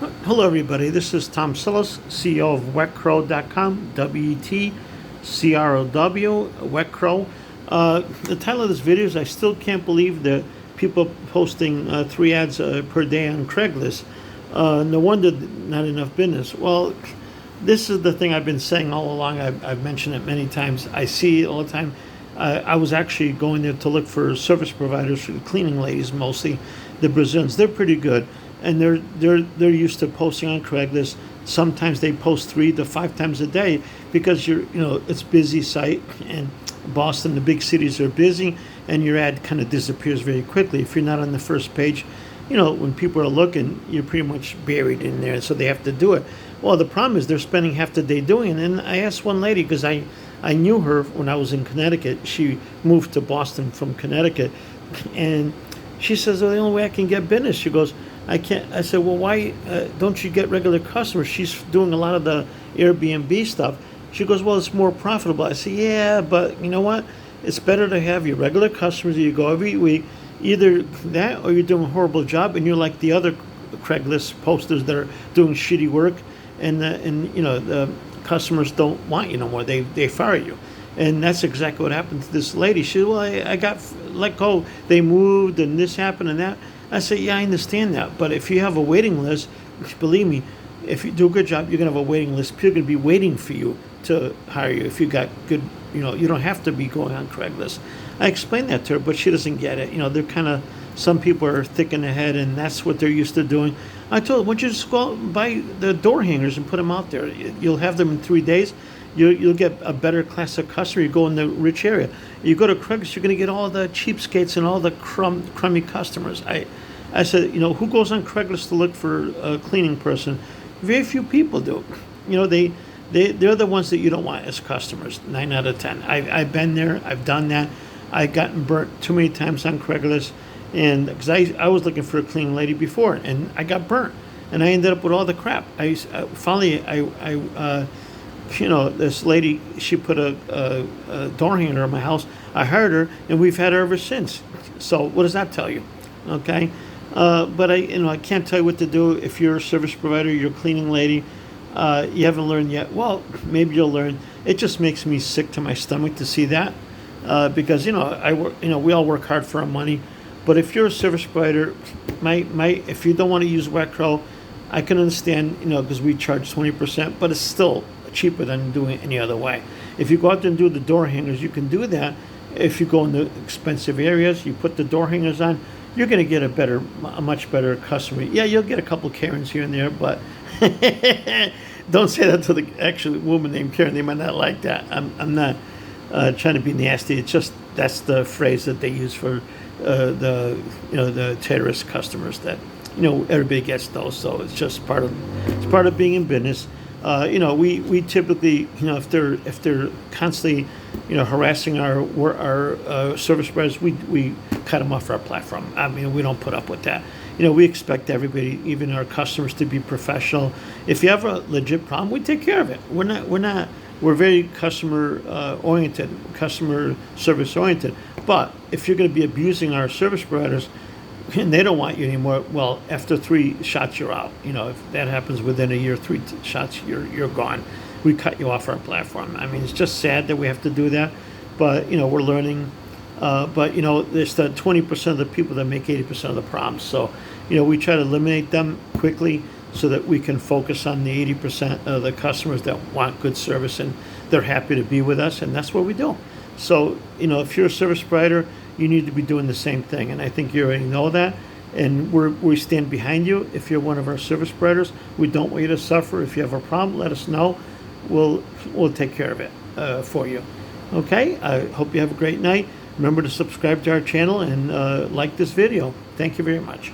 Hello, everybody. This is Tom Sillis, CEO of wetcrow.com, WETCROW, wetcrow. The title of this video is I still can't believe that people posting 3 ads per day on Craigslist. No wonder not enough business. Well, this is the thing I've been saying all along. I've mentioned it many times. I see it all the time. I was actually going there to look for service providers for the cleaning ladies, mostly the Brazilians. They're pretty good, and they're used to posting on Craigslist. Sometimes they post 3 to 5 times a day because it's busy site, and Boston, the big cities are busy, and your ad kind of disappears very quickly if you're not on the first page. When people are looking, you're pretty much buried in there, so they have to do it. Well, the problem is they're spending half the day doing it. And I asked one lady, because I knew her when I was in Connecticut. She moved to Boston from Connecticut, and she says, "Oh, the only way I can get business." She goes, "I can't." I said, "Well, why don't you get regular customers?" She's doing a lot of the Airbnb stuff. She goes, "Well, it's more profitable." I said, "Yeah, but you know what? It's better to have your regular customers that you go every week. Either that, or you're doing a horrible job, and you're like the other Craigslist posters that are doing shitty work, and the customers don't want you no more. They fire you." And that's exactly what happened to this lady. She said, "Well, I got let go. They moved, and this happened, and that." I said, "Yeah, I understand that. But if you have a waiting list, believe me, if you do a good job, you're going to have a waiting list. People are going to be waiting for you to hire you. If you got good, you don't have to be going on Craigslist." I explained that to her, but she doesn't get it. They're kind of, some people are thick in the head, and that's what they're used to doing. I told her, "Why don't you just go out and buy the door hangers and put them out there? You'll have them in 3 days. You'll get a better class of customer. You go in the rich area. You go to Craigslist, you're going to get all the cheapskates and all the crummy customers." I said, who goes on Craigslist to look for a cleaning person? Very few people do. They're the ones that you don't want as customers, 9 out of 10. I've been there. I've done that. I've gotten burnt too many times on Craigslist, and because I was looking for a cleaning lady before, and I got burnt, and I ended up with all the crap. This lady, she put a door hanger in my house. I hired her, and we've had her ever since. So what does that tell you? Okay, but I can't tell you what to do. If you're a service provider, you're a cleaning lady, you haven't learned yet. Well, maybe you'll learn. It just makes me sick to my stomach to see that, because I work. We all work hard for our money. But if you're a service provider, if you don't want to use wetcrow, I can understand. Because we charge 20%, but it's still cheaper than doing it any other way. If you go out there and do the door hangers, you can do that. If you go in the expensive areas, you put the door hangers on, you're going to get a much better customer. Yeah, you'll get a couple Karens here and there, but don't say that to the actual woman named Karen. They might not like that. I'm not trying to be nasty. It's just that's the phrase that they use for the terrorist customers. That everybody gets those, so it's just part of being in business. We typically, if they're constantly, harassing our service providers, we cut them off our platform. I mean, we don't put up with that. We expect everybody, even our customers, to be professional. If you have a legit problem, we take care of it. We're very customer oriented, customer service oriented. But if you're going to be abusing our service providers, and they don't want you anymore, well, after 3 shots, you're out. If that happens within a year, 3 shots, you're gone. We cut you off our platform. I mean, it's just sad that we have to do that, but we're learning. But there's the 20% of the people that make 80% of the problems. So we try to eliminate them quickly so that we can focus on the 80% of the customers that want good service and they're happy to be with us, and that's what we do. So if you're a service provider, you need to be doing the same thing, and I think you already know that. And we stand behind you. If you're one of our service providers, we don't want you to suffer. If you have a problem, let us know. We'll take care of it for you. Okay. I hope you have a great night. Remember to subscribe to our channel and like this video. Thank you very much.